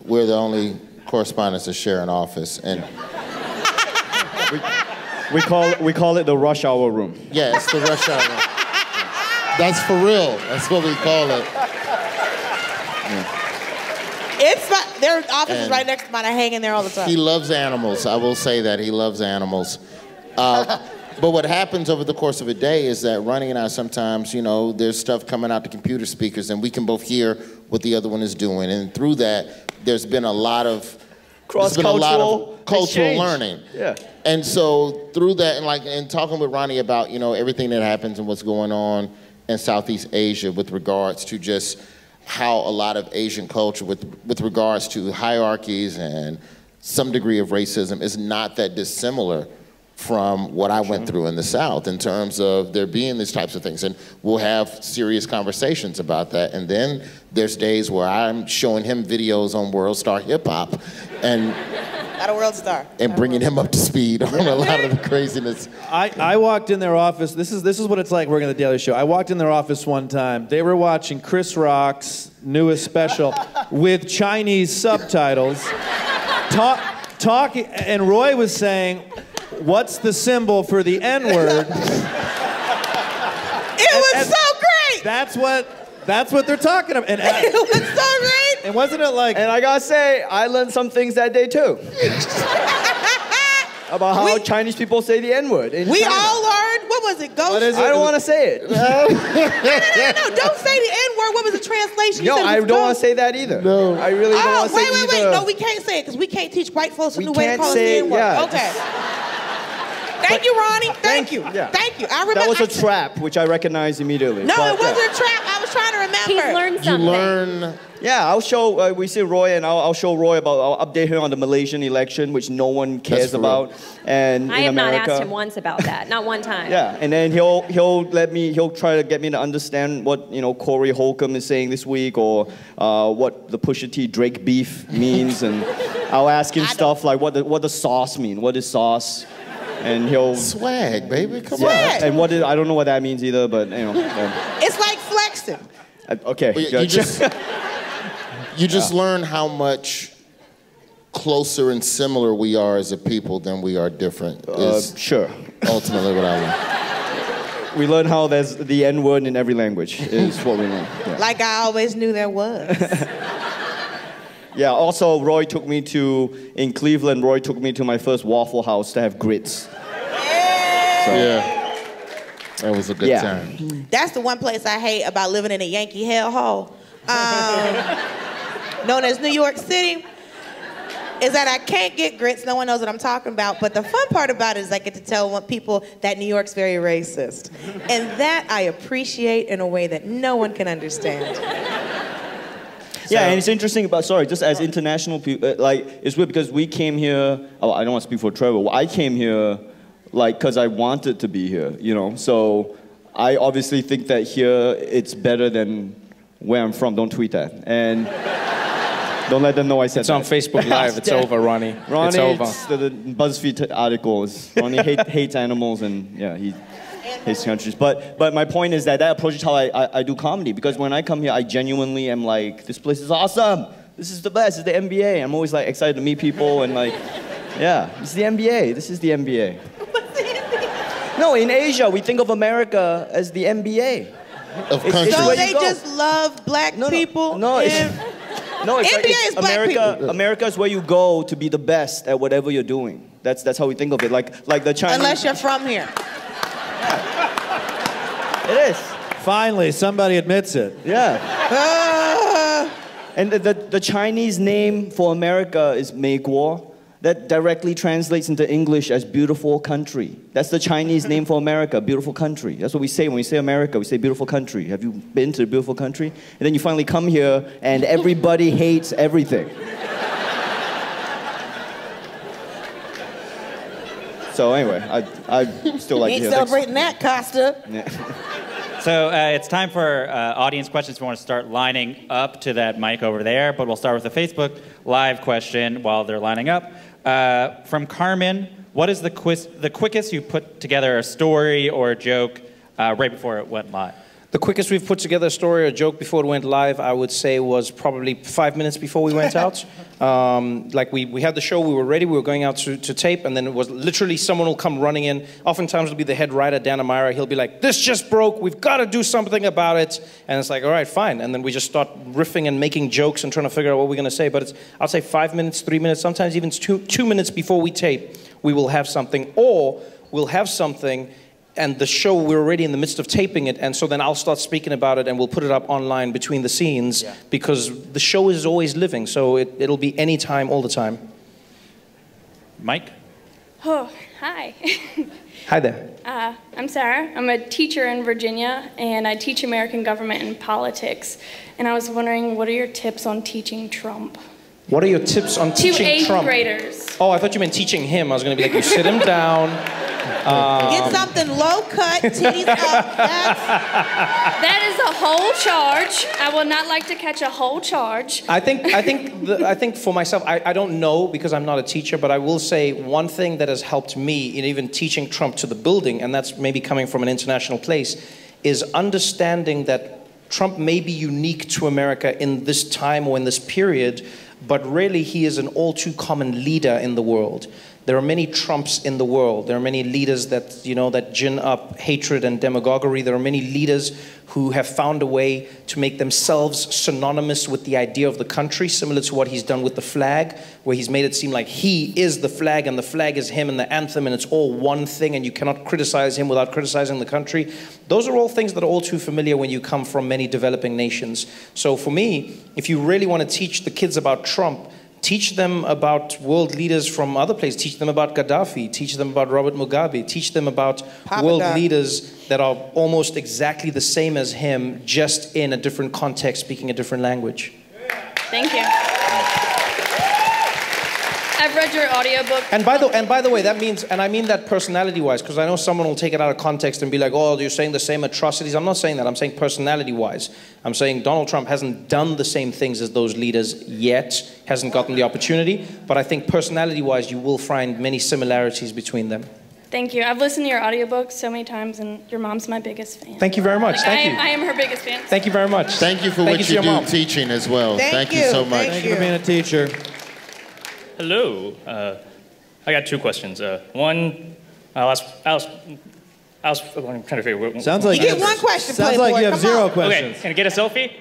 We're the only correspondents that share an office. And we call it the rush hour room. Yeah, it's the rush hour room. That's for real. That's what we call it. Yeah. Their office is right next to mine. I hang in there all the time. He loves animals. I will say that. He loves animals. But what happens over the course of a day is that Ronny and I sometimes, there's stuff coming out the computer speakers and we can both hear what the other one is doing. And through that, there's been a lot of cultural learning. Yeah. And so through that, and talking with Ronny about, everything that happens and what's going on in Southeast Asia with regards to just how a lot of Asian culture with regards to hierarchies and some degree of racism is not that dissimilar from what I went through in the South in terms of there being these types of things. And we'll have serious conversations about that. And then there's days where I'm showing him videos on World Star Hip Hop and Not a World Star. And bringing him up to speed on a lot of the craziness. I walked in their office. This is what it's like working at the Daily Show. I walked in their office one time. They were watching Chris Rock's newest special with Chinese subtitles. Talking, and Roy was saying, "What's the symbol for the N-word?" It was so great. That's what they're talking about. And it was so great. And wasn't it like? And I gotta say, I learned some things that day too. About how Chinese people say the N-word. We all learned. What was it? Ghost? What is it? I don't want to say it. No. Don't say the N-word. What was the translation? No, I don't want to say that either. No. I really don't want to say it either. Wait. No, we can't say it because we can't teach white folks a new way to call us the N-word. Yeah. Okay. Thank you, Ronny. Thank you. Yeah. Thank you. I remember. That was a trap, which I recognized immediately. No, it wasn't a trap. I was was trying to remember. He's learned something. You learn. Yeah, I'll show, we see Roy, and I'll show Roy I'll update her on the Malaysian election, which no one cares about. And I in have America, not asked him once about that, not one time. Yeah, and then he'll try to get me to understand what, Corey Holcomb is saying this week, or what the Pusha T Drake beef means, and I'll ask him stuff like what does sauce mean? What is sauce? And he'll Swag, baby, come yeah, on. and I don't know what that means either, but It's like flexing. Okay. You just learn how much closer and similar we are as a people than we are different. Sure. Ultimately what I learned. We learn how there's the N-word in every language is what we learn. Yeah. Like I always knew there was. Yeah, also in Cleveland, Roy took me to my first Waffle House to have grits. Yeah. That was a good time. That's the one place I hate about living in a Yankee hellhole, known as New York City, is that I can't get grits. No one knows what I'm talking about. But the fun part about it is I get to tell people that New York's very racist. And that I appreciate in a way that no one can understand. Yeah, and it's interesting just as international people, it's weird because we came here, I don't want to speak for Trevor, I came here because I wanted to be here, so I obviously think that here it's better than where I'm from. Don't tweet that. And don't let them know I said that. It's on Facebook Live. It's over, Ronnie. Ronnie, it's over. The BuzzFeed articles. Ronnie hates animals, and he hates countries. But my point is that approach is how I do comedy, because when I come here, I genuinely am like, this place is awesome. This is the best. It's the NBA. I'm always excited to meet people and yeah, it's the NBA. This is the NBA. No, in Asia, we think of America as the NBA. Of countries. So they just love black people? No, it's NBA is black people. America is where you go to be the best at whatever you're doing. That's how we think of it. Like the Chinese. Unless you're from here. It is. Finally, somebody admits it. Yeah. And the Chinese name for America is 美国. That directly translates into English as beautiful country. That's the Chinese name for America, beautiful country. That's what we say when we say America. We say beautiful country. Have you been to a beautiful country? And then you finally come here and everybody hates everything. So anyway, I still like to hear. Ain't celebrating that, Kosta. Yeah. So it's time for audience questions. We want to start lining up to that mic over there, but we'll start with the Facebook Live question while they're lining up. From Carmen, what is the quickest you put together a story or a joke right before it went live? The quickest we've put together a story or a joke before it went live, I would say, was probably 5 minutes before we went out. We had the show, we were ready, we were going out to tape, and then it was literally someone will come running in. Oftentimes it'll be the head writer, Dan Amira. He'll be like, this just broke, we've got to do something about it. And it's like, all right, fine. And then we just start riffing and making jokes and trying to figure out what we're going to say. But it's, I'll say 5 minutes, 3 minutes, sometimes even 2 minutes before we tape, we will have something. Or we'll have something and the show, we're already in the midst of taping it, and so then I'll start speaking about it and we'll put it up online between the scenes, because the show is always living, so it'll be any time, all the time. Mike? Oh, hi. Hi there. I'm Sarah. I'm a teacher in Virginia, and I teach American government and politics. And I was wondering, what are your tips on teaching Trump? What are your tips on teaching Trump? To 8th graders. Oh, I thought you meant teaching him. I was going to be like, you sit him down. Get something low cut, titties up. That is a whole charge. I will not like to catch a whole charge. I think for myself, I don't know because I'm not a teacher, but I will say one thing that has helped me in even teaching Trump to the building, and that's maybe coming from an international place, is understanding that Trump may be unique to America in this time or in this period, but really he is an all too common leader in the world. There are many Trumps in the world. There are many leaders that, that gin up hatred and demagoguery. There are many leaders who have found a way to make themselves synonymous with the idea of the country, similar to what he's done with the flag, where he's made it seem like he is the flag and the flag is him and the anthem, and it's all one thing and you cannot criticize him without criticizing the country. Those are all things that are all too familiar when you come from many developing nations. So for me, if you really want to teach the kids about Trump, Teach them about world leaders from other places. Teach them about Gaddafi. Teach them about Robert Mugabe. Teach them about world leaders that are almost exactly the same as him, just in a different context, speaking a different language. Thank you. I've read your audiobook. And by the way, that means, and I mean that personality-wise, because I know someone will take it out of context and be like, oh, you're saying the same atrocities. I'm not saying that. I'm saying personality-wise. I'm saying Donald Trump hasn't done the same things as those leaders yet, hasn't gotten the opportunity, but I think personality-wise, you will find many similarities between them. Thank you. I've listened to your audiobook so many times, and your mom's my biggest fan. Thank you very much. Thank you. I am her biggest fan. Thank you very much. Thank you for what you do teaching as well. Thank you so much. Thank you for being a teacher. Hello. I got two questions. One, I'm trying to figure what. Sounds like you get one question. Sounds like you have zero questions. Okay, can I get a selfie?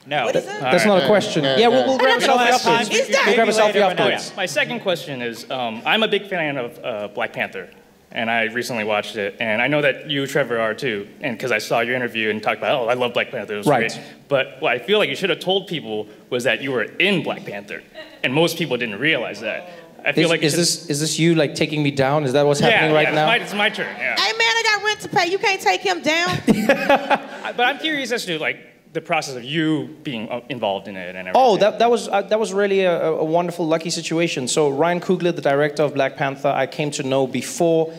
No. What is that? That's not a question. Yeah, we'll grab a selfie afterwards. We'll grab a selfie afterwards. My second question is, I'm a big fan of Black Panther, and I recently watched it, and I know that you, Trevor, are too, and because I saw your interview and talked about, oh, I love Black Panther, it was great. But what I feel like you should have told people was that you were in Black Panther, and most people didn't realize that. I feel like is this you like taking me down? Is that what's happening right now? It's my turn. Yeah. Hey man, I got rent to pay. You can't take him down. But I'm curious as to like the process of you being involved in it and everything. Oh, that was really a wonderful, lucky situation. So Ryan Coogler, the director of Black Panther, I came to know before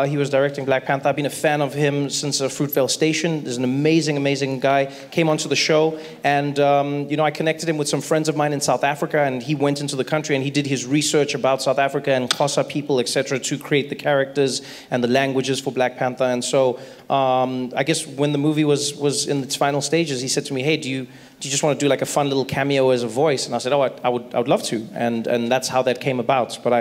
he was directing Black Panther. I've been a fan of him since Fruitvale Station. There's an amazing, amazing guy. Came onto the show, and you know, I connected him with some friends of mine in South Africa, and he went into the country and he did his research about South Africa and Xhosa people, etc., to create the characters and the languages for Black Panther. And so I guess when the movie was in its final stages, he said to me, hey, do you just want to do like a fun little cameo as a voice? And I said, oh, I would love to. And that's how that came about. But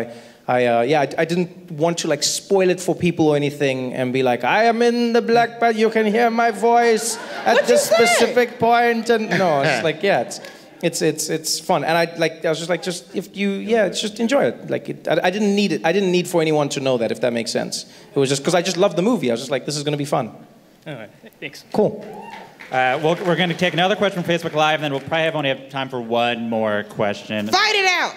I didn't want to like spoil it for people or anything and be like, I am in the Black Panther, you can hear my voice at this specific point. And no, it's like, yeah, it's fun. And I was just like, just enjoy it. Like I didn't need it. I didn't need for anyone to know that, if that makes sense. It was just because I just loved the movie. I was just like, this is going to be fun. All right, thanks. Cool. Well, we're going to take another question from Facebook Live, and then we'll probably only have time for one more question. Fight it out.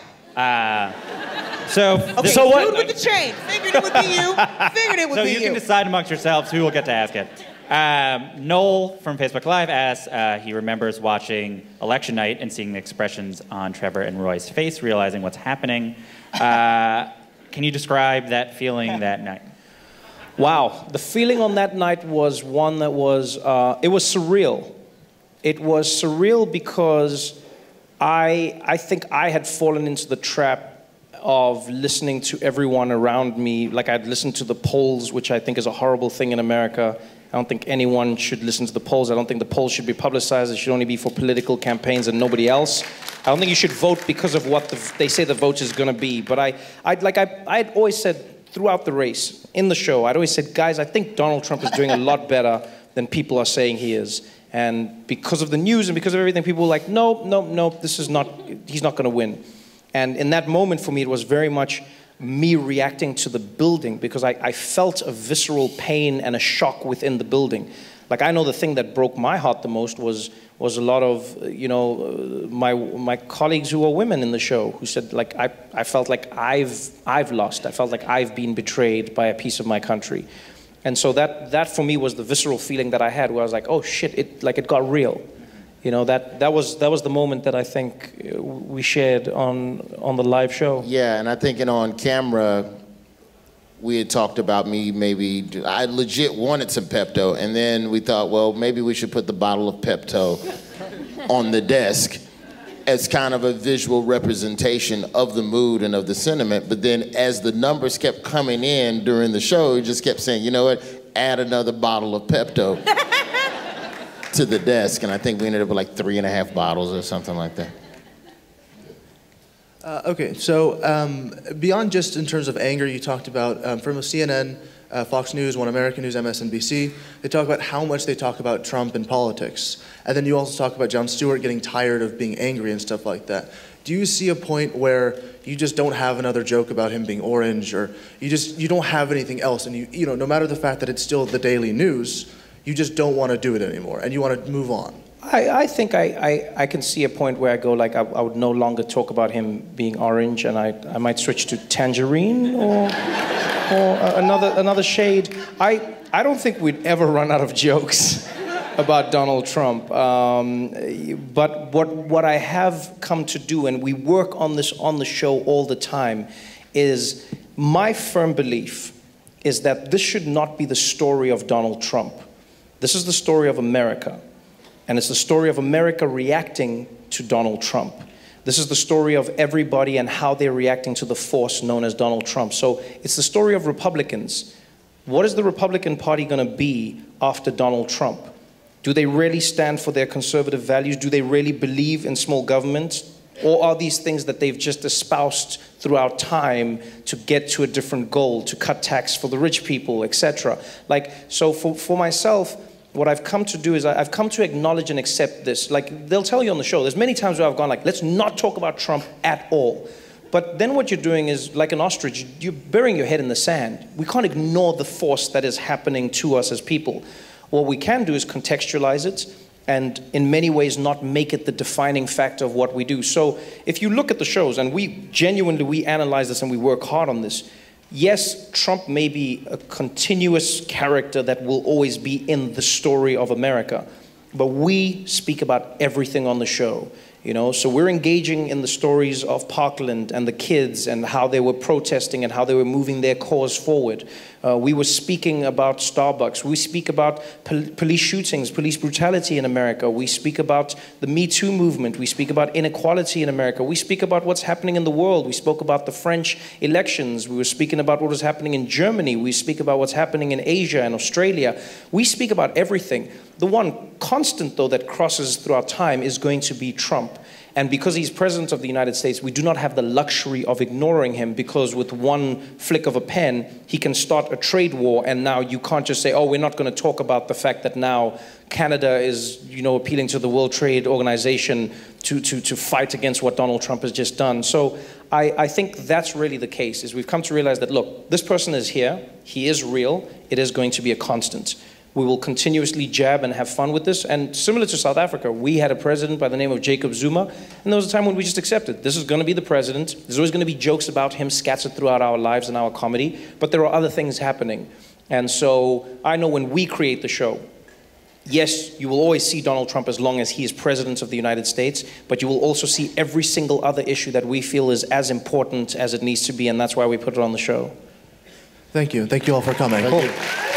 So what? Dude with the chain. Figured it would be you. Figured it would be you. So you can decide amongst yourselves who will get to ask it. Noel from Facebook Live asks, he remembers watching election night and seeing the expressions on Trevor and Roy's face, realizing what's happening. Can you describe that feeling that night? Wow, the feeling on that night was one that was, it was surreal. It was surreal because I think I had fallen into the trap of listening to everyone around me. Like I'd listened to the polls, which I think is a horrible thing in America. I don't think anyone should listen to the polls. I don't think the polls should be publicized. It should only be for political campaigns and nobody else. I don't think you should vote because of what they say the vote is going to be. But I'd always said throughout the race, in the show, I'd always said, guys, I think Donald Trump is doing a lot better than people are saying he is. And because of the news and because of everything, people were like, no, this is not, he's not going to win. And in that moment for me, it was very much me reacting to the building because I felt a visceral pain and a shock within the building. Like I know the thing that broke my heart the most was a lot of, you know, my colleagues who were women in the show who said like, I felt like I've lost. I felt like I've been betrayed by a piece of my country. And so that for me was the visceral feeling that I had where I was like, oh shit, it got real. You know, that was the moment that I think we shared on the live show. Yeah, and I think on camera, we had talked about I legit wanted some Pepto, and then we thought, well, maybe we should put the bottle of Pepto on the desk as kind of a visual representation of the mood and of the sentiment. But then as the numbers kept coming in during the show, we just kept saying, you know what, add another bottle of Pepto to the desk. And I think we ended up with like 3.5 bottles or something like that. Okay, so beyond just in terms of anger, you talked about from a CNN, Fox News, One American News, MSNBC, they talk about how much they talk about Trump and politics. And then you also talk about Jon Stewart getting tired of being angry and stuff like that. Do you see a point where you just don't have another joke about him being orange, or you don't have anything else, and you know, no matter the fact that it's still the daily news, you just don't want to do it anymore and you want to move on? I think I can see a point where I go like I would no longer talk about him being orange, and I might switch to tangerine or another shade. I don't think we'd ever run out of jokes about Donald Trump. But what I have come to do, and we work on this on the show all the time, is my firm belief is that this should not be the story of Donald Trump. This is the story of America. And it's the story of America reacting to Donald Trump. This is the story of everybody and how they're reacting to the force known as Donald Trump. So it's the story of Republicans. What is the Republican Party going to be after Donald Trump? Do they really stand for their conservative values? Do they really believe in small government? Or are these things that they've just espoused throughout time to get to a different goal, to cut tax for the rich people, etc.? Like, so for myself, what I've come to do is I've come to acknowledge and accept this. Like, they'll tell you on the show, there's many times where I've gone like, let's not talk about Trump at all. But then what you're doing is, like an ostrich, you're burying your head in the sand. We can't ignore the force that is happening to us as people. What we can do is contextualize it, and in many ways not make it the defining factor of what we do. So if you look at the shows, and we analyze this and we work hard on this, yes, Trump may be a continuous character that will always be in the story of America, but we speak about everything on the show. You know, so we're engaging in the stories of Parkland and the kids and how they were protesting and how they were moving their cause forward. We were speaking about Starbucks. We speak about police shootings, police brutality in America. We speak about the Me Too movement. We speak about inequality in America. We speak about what's happening in the world. We spoke about the French elections. We were speaking about what was happening in Germany. We speak about what's happening in Asia and Australia. We speak about everything. The one constant, though, that crosses throughout time is going to be Trump. And because he's president of the United States, we do not have the luxury of ignoring him, because with one flick of a pen, he can start a trade war, and now you can't just say, oh, we're not going to talk about the fact that now Canada is, you know, appealing to the World Trade Organization to fight against what Donald Trump has just done. So I think that's really the case, is we've come to realize that, look, this person is here, he is real, it is going to be a constant. We will continuously jab and have fun with this. And similar to South Africa, we had a president by the name of Jacob Zuma, and there was a time when we just accepted, this is going to be the president. There's always going to be jokes about him scattered throughout our lives and our comedy, but there are other things happening. And so I know when we create the show, yes, you will always see Donald Trump as long as he is president of the United States, but you will also see every single other issue that we feel is as important as it needs to be, and that's why we put it on the show. Thank you. Thank you all for coming. Thank you.